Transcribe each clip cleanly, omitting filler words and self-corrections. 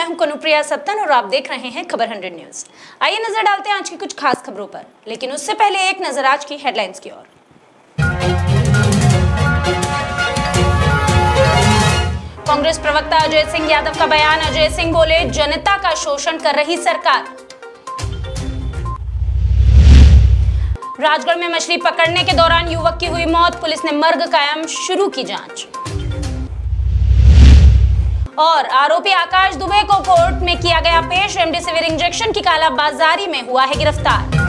मैं हूं कनुप्रिया सत्तन और आप देख रहे हैं खबर 100 न्यूज। आइए नजर डालते हैं आज की कुछ खास खबरों पर, लेकिन उससे पहले एक नजर आज की हेडलाइंस की ओर। कांग्रेस प्रवक्ता अजय सिंह यादव का बयान। अजय सिंह बोले, जनता का शोषण कर रही सरकार। राजगढ़ में मछली पकड़ने के दौरान युवक की हुई मौत, पुलिस ने मर्ग कायम शुरू की जांच। और आरोपी आकाश दुबे को कोर्ट में किया गया पेश, रेमडेसिविर इंजेक्शन की कालाबाजारी में हुआ है गिरफ्तार।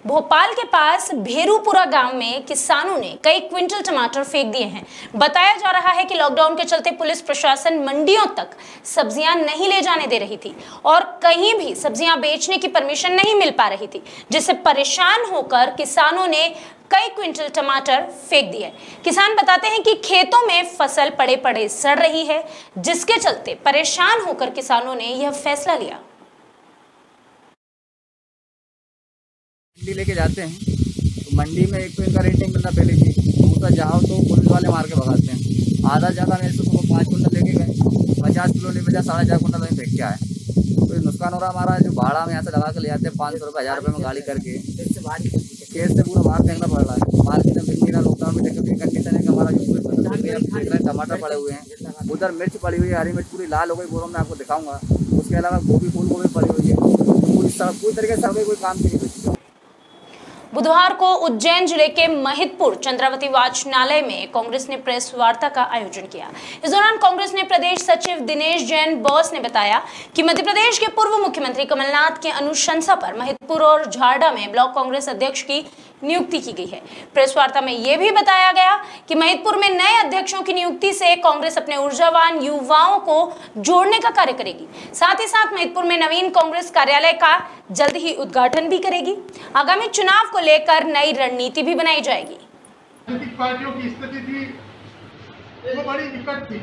भोपाल के पास भेरूपुरा गांव में किसानों ने कई क्विंटल टमाटर फेंक दिए हैं। बताया जा रहा है कि लॉकडाउन के चलते पुलिस प्रशासन मंडियों तक सब्जियां नहीं ले जाने दे रही थी और कहीं भी सब्जियां बेचने की परमिशन नहीं मिल पा रही थी, जिससे परेशान होकर किसानों ने कई क्विंटल टमाटर फेंक दिए। किसान बताते हैं कि खेतों में फसल पड़े पड़े सड़ रही है, जिसके चलते परेशान होकर किसानों ने यह फैसला लिया। मंडी लेके जाते हैं तो मंडी में एक तो इनका रेट नहीं मिलता पहले थी, दूसरा जाओ तो पुलिस वाले मार के भगाते हैं। आधा जगह मेरे से 5 कुंटल लेके गए, 50 किलो नहीं बचा, 4.5 कुंटल वहीं फेंक के आए। तो नुकसान हो रहा हमारा, जो भाड़ा में यहाँ से लगा के ले जाते हैं 500 रुपये 1000 रुपये में गाड़ी करके, खेत से पूरा बाहर फेंकना पड़ रहा है। मार्केट में बिक लॉकडाउन में देखिए कंडीशन है कि हमारा जो टमाटर पड़े हुए हैं, उधर मिर्च पड़ी हुई है, हरी मिर्च पूरी लाल हो गई, बोरों में आपको दिखाऊंगा। उसके अलावा गोभी फूल गोभी पड़ी हुई है, पूरी तरीके से कोई काम नहीं है। बुधवार को उज्जैन जिले के महिदपुर चंद्रावती वाचनालय में कांग्रेस ने प्रेस वार्ता का आयोजन किया। इस दौरान कांग्रेस ने प्रदेश सचिव दिनेश जैन बॉस ने बताया कि मध्य प्रदेश के पूर्व मुख्यमंत्री कमलनाथ की अनुशंसा पर महिदपुर और झारडा में ब्लॉक कांग्रेस अध्यक्ष की नियुक्ति की गई है। प्रेस वार्ता में यह भी बताया गया कि महिदपुर में नए अध्यक्षों की नियुक्ति से कांग्रेस अपने ऊर्जावान युवाओं को जोड़ने का कार्य करेगी। साथ ही साथ महिदपुर में नवीन कांग्रेस कार्यालय का जल्द ही उद्घाटन भी करेगी। आगामी चुनाव को लेकर नई रणनीति भी बनाई जाएगी। राजनीतिक पार्टियों की स्थिति थी वो बड़ी विकट थी।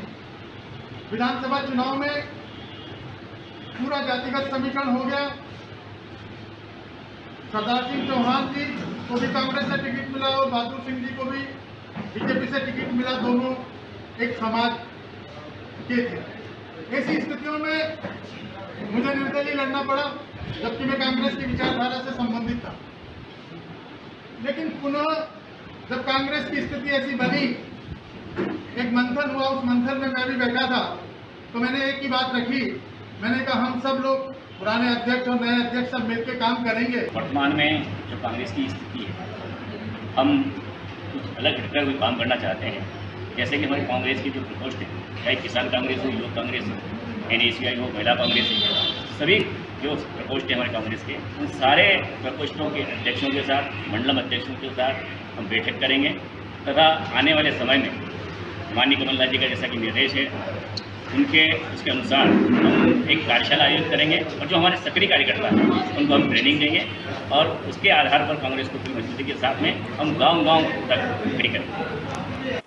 विधानसभा चुनाव में पूरा जातिगत समीकरण हो गया। सरदार सिंह चौहान जी को भी कांग्रेस से टिकट मिला और बहादुर सिंह जी को भी बीजेपी से टिकट मिला, दोनों एक समाज के थे। ऐसी स्थितियों में मुझे निर्दलीय लड़ना पड़ा, जबकि मैं कांग्रेस की विचारधारा से संबंधित था। लेकिन पुनः जब कांग्रेस की स्थिति ऐसी बनी, एक मंथन हुआ, उस मंथन में मैं भी बैठा था, तो मैंने एक ही बात रखी। मैंने कहा हम सब लोग पुराने अध्यक्ष और नए अध्यक्ष सब मिलकर काम करेंगे। वर्तमान में जो कांग्रेस की स्थिति है, हम कुछ अलग हटकर कोई काम करना चाहते हैं। जैसे कि हमारी कांग्रेस की जो प्रकोष्ठ है, चाहे किसान कांग्रेस हो, युवक कांग्रेस हो, NSCI हो, महिला कांग्रेस हो, सभी जो प्रकोष्ठ है हमारे कांग्रेस के, उन सारे प्रकोष्ठों के अध्यक्षों के साथ, मंडलम अध्यक्षों के साथ हम बैठक करेंगे तथा आने वाले समय में माननीय कमलनाथ जी का जैसा कि निर्देश है, उसके अनुसार हम एक कार्यशाला आयोजित करेंगे और जो हमारे सक्रिय कार्यकर्ता हैं उनको हम ट्रेनिंग देंगे और उसके आधार पर कांग्रेस को पूरी मजबूती के साथ में हम गांव-गांव तक खड़ी करेंगे।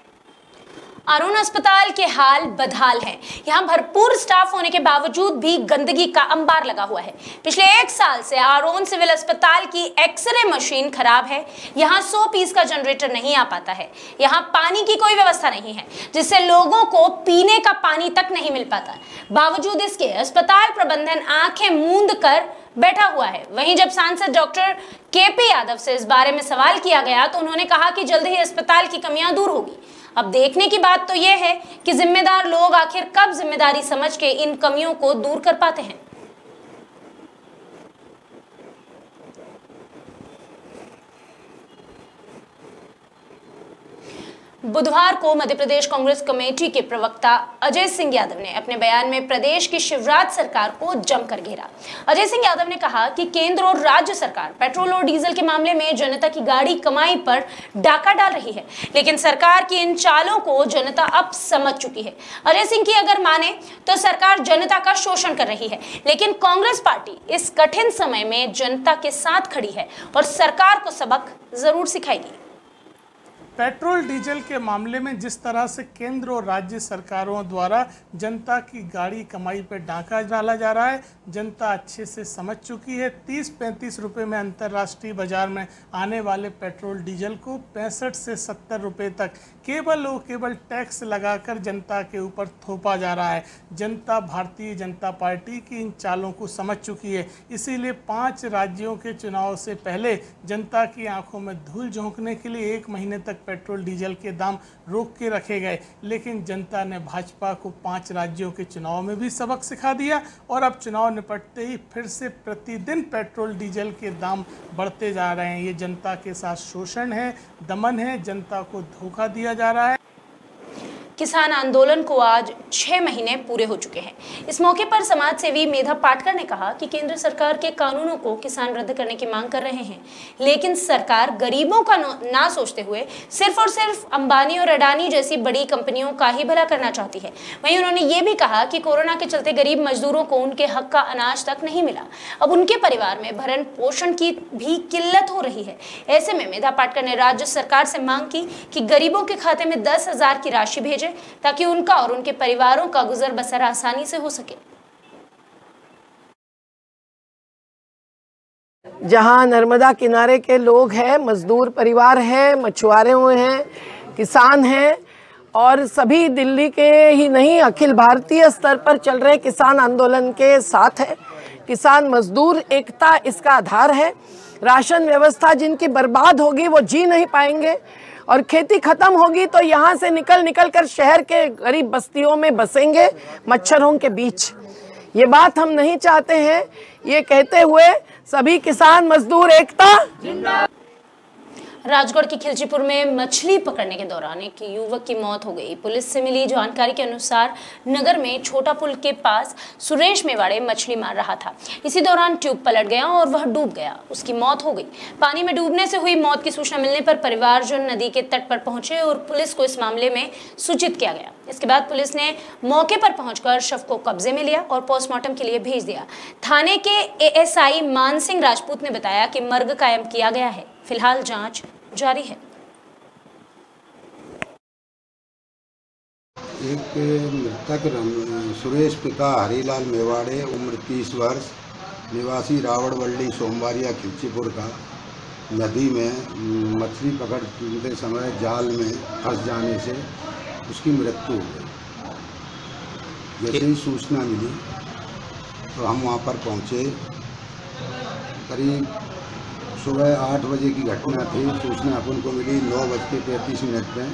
अरुण अस्पताल के हाल बदहाल है। यहाँ भरपूर स्टाफ होने के बावजूद भी गंदगी का अंबार लगा हुआ है। पिछले 1 साल से आरोन सिविल अस्पताल की एक्सरे मशीन खराब है। यहाँ 100 पीस का जनरेटर नहीं आ पाता है। यहाँ पानी की कोई व्यवस्था नहीं है, जिससे लोगों को पीने का पानी तक नहीं मिल पाता। बावजूद इसके अस्पताल प्रबंधन आंखें मूंद कर बैठा हुआ है। वहीं जब सांसद डॉक्टर KP यादव से इस बारे में सवाल किया गया तो उन्होंने कहा कि जल्द ही अस्पताल की कमियां दूर होगी। अब देखने की बात तो यह है कि जिम्मेदार लोग आखिर कब जिम्मेदारी समझ के इन कमियों को दूर कर पाते हैं। बुधवार को मध्य प्रदेश कांग्रेस कमेटी के प्रवक्ता अजय सिंह यादव ने अपने बयान में प्रदेश की शिवराज सरकार को जमकर घेरा। अजय सिंह यादव ने कहा कि केंद्र और राज्य सरकार पेट्रोल और डीजल के मामले में जनता की गाड़ी कमाई पर डाका डाल रही है, लेकिन सरकार की इन चालों को जनता अब समझ चुकी है। अजय सिंह की अगर माने तो सरकार जनता का शोषण कर रही है, लेकिन कांग्रेस पार्टी इस कठिन समय में जनता के साथ खड़ी है और सरकार को सबक जरूर सिखाएगी। पेट्रोल डीजल के मामले में जिस तरह से केंद्र और राज्य सरकारों द्वारा जनता की गाड़ी कमाई पर डाका डाला जा रहा है, जनता अच्छे से समझ चुकी है। 30-35 रुपये में अंतर्राष्ट्रीय बाजार में आने वाले पेट्रोल डीजल को 65 से 70 रुपये तक केवल और केवल टैक्स लगाकर जनता के ऊपर थोपा जा रहा है। जनता भारतीय जनता पार्टी की इन चालों को समझ चुकी है। इसीलिए 5 राज्यों के चुनाव से पहले जनता की आंखों में धूल झोंकने के लिए 1 महीने तक पेट्रोल डीजल के दाम रोक के रखे गए, लेकिन जनता ने भाजपा को 5 राज्यों के चुनाव में भी सबक सिखा दिया और अब चुनाव निपटते ही फिर से प्रतिदिन पेट्रोल डीजल के दाम बढ़ते जा रहे हैं। ये जनता के साथ शोषण है, दमन है, जनता को धोखा दिया जा रहा है। किसान आंदोलन को आज 6 महीने पूरे हो चुके हैं। इस मौके पर समाज सेवी मेधा पाटकर ने कहा कि केंद्र सरकार के कानूनों को किसान रद्द करने की मांग कर रहे हैं, लेकिन सरकार गरीबों का ना सोचते हुए सिर्फ और सिर्फ अंबानी और अडानी जैसी बड़ी कंपनियों का ही भला करना चाहती है। वहीं उन्होंने ये भी कहा कि कोरोना के चलते गरीब मजदूरों को उनके हक का अनाज तक नहीं मिला। अब उनके परिवार में भरण पोषण की भी किल्लत हो रही है। ऐसे में मेधा पाटकर ने राज्य सरकार से मांग की कि गरीबों के खाते में 10,000 की राशि भेजे ताकि उनका और उनके परिवारों का गुजर बसर आसानी से हो सके। जहां नर्मदा किनारे के लोग हैं, मजदूर परिवार हैं, मछुआरे हुए हैं, किसान हैं और सभी दिल्ली के ही नहीं अखिल भारतीय स्तर पर चल रहे किसान आंदोलन के साथ है। किसान मजदूर एकता इसका आधार है। राशन व्यवस्था जिनकी बर्बाद होगी वो जी नहीं पाएंगे और खेती खत्म होगी तो यहाँ से निकल कर शहर के गरीब बस्तियों में बसेंगे मच्छरों के बीच। ये बात हम नहीं चाहते हैं। ये कहते हुए सभी किसान मजदूर एकता। राजगढ़ के खिलचीपुर में मछली पकड़ने के दौरान एक युवक की मौत हो गई। पुलिस से मिली जानकारी के अनुसार नगर में छोटा पुल के पास सुरेश मेवाड़े मछली मार रहा था। इसी दौरान ट्यूब पलट गया और वह डूब गया, उसकी मौत हो गई। पानी में डूबने से हुई मौत की सूचना मिलने पर परिवारजन नदी के तट पर पहुंचे और पुलिस को इस मामले में सूचित किया गया। इसके बाद पुलिस ने मौके पर पहुंचकर शव को कब्जे में लिया और पोस्टमार्टम के लिए भेज दिया। थाने के एएसआई मान सिंह राजपूत ने बताया कि मर्ग कायम किया गया है। फिलहाल जांच जारी है। एक मृतक सुरेश पिता हरिलाल मेवाड़े उम्र 30 वर्ष निवासी रावड़वल्ली सोमवारिया खिलचीपुर का नदी में मछली पकड़ते समय जाल में फंस जाने से उसकी मृत्यु हो गई। जैसे ही सूचना मिली तो हम वहाँ पर पहुँचे। करीब सुबह 8 बजे की घटना थी। सूचना अपन को मिली 9:35 में,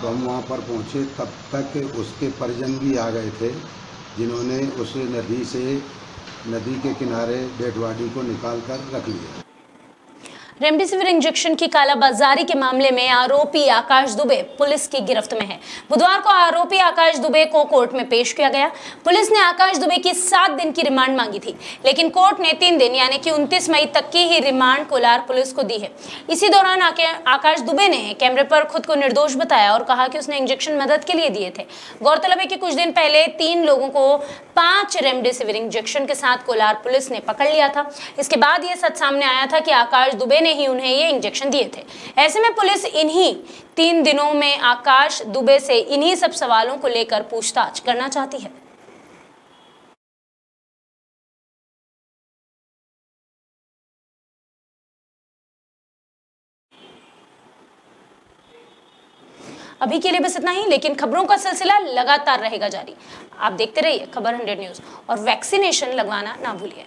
तो हम वहाँ पर पहुँचे। तब तक उसके परिजन भी आ गए थे जिन्होंने उस नदी के किनारे डेड बॉडी को निकाल कर रख लिया। रेमडेसिविर इंजेक्शन की कालाबाजारी के मामले में आरोपी आकाश दुबे पुलिस की गिरफ्त में है। बुधवार को आरोपी आकाश दुबे को कोर्ट में पेश किया गया। पुलिस ने आकाश दुबे की 7 दिन की रिमांड मांगी थी, लेकिन कोर्ट ने 3 दिन यानी कि 29 मई तक की ही रिमांड कोलार पुलिस को दी है। इसी दौरान आकाश दुबे ने कैमरे पर खुद को निर्दोष बताया और कहा कि उसने इंजेक्शन मदद के लिए दिए थे। गौरतलब है कि कुछ दिन पहले 3 लोगों को 5 रेमडेसिविर इंजेक्शन के साथ कोलार पुलिस ने पकड़ लिया था। इसके बाद यह सच सामने आया था कि आकाश दुबे ने ही उन्हें ये इंजेक्शन दिए थे। ऐसे में पुलिस इन्हीं 3 दिनों में आकाश दुबे से इन्हीं सब सवालों को लेकर पूछताछ करना चाहती है। अभी के लिए बस इतना ही, लेकिन खबरों का सिलसिला लगातार रहेगा जारी। आप देखते रहिए खबर 100 न्यूज़ और वैक्सीनेशन लगवाना ना भूलिए।